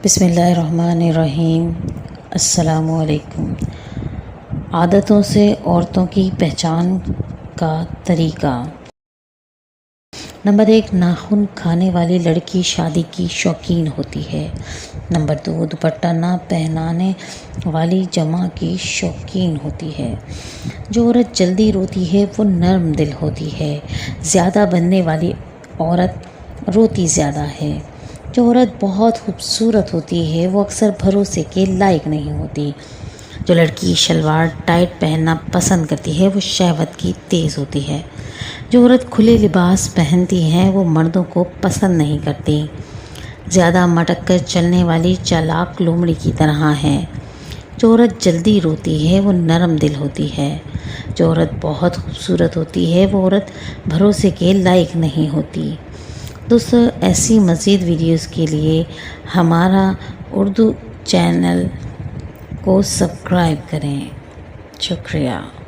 بسم اللہ الرحمن الرحیم۔ السلام علیکم۔ عادتوں سے عورتوں کی پہچان کا طریقہ۔ نمبر 1، ناخن کھانے والی لڑکی شادی کی شوقین ہوتی ہے۔ نمبر 2، دوپٹہ نہ پہنانے والی جمع کی شوقین ہوتی ہے۔ جو عورت جلدی روتی ہے وہ نرم دل ہوتی ہے۔ زیادہ بننے والی عورت روتی زیادہ ہے۔ جو عورت بہت خوبصورت ہوتی ہے وہ اکثر بھروسے کے لائق نہیں ہوتی۔ جو لڑکی شلوار ٹائٹ پہننا پسند کرتی ہے وہ شہوت کی تیز ہوتی ہے۔ جو عورت کھلے لباس پہنتی ہے وہ مردوں کو پسند نہیں کرتی۔ زیادہ مٹک کر چلنے والی چالاک لومڑی کی طرح ہے۔ جو عورت جلدی روتی ہے وہ نرم دل ہوتی ہے۔ جو عورت بہت خوبصورت ہوتی ہے وہ عورت بھروسے کے لائق نہیں ہوتی۔ دوستو، ایسی مزید ویڈیوز کے لیے ہمارا اردو چینل کو سبسکرائب کریں۔ شکریہ۔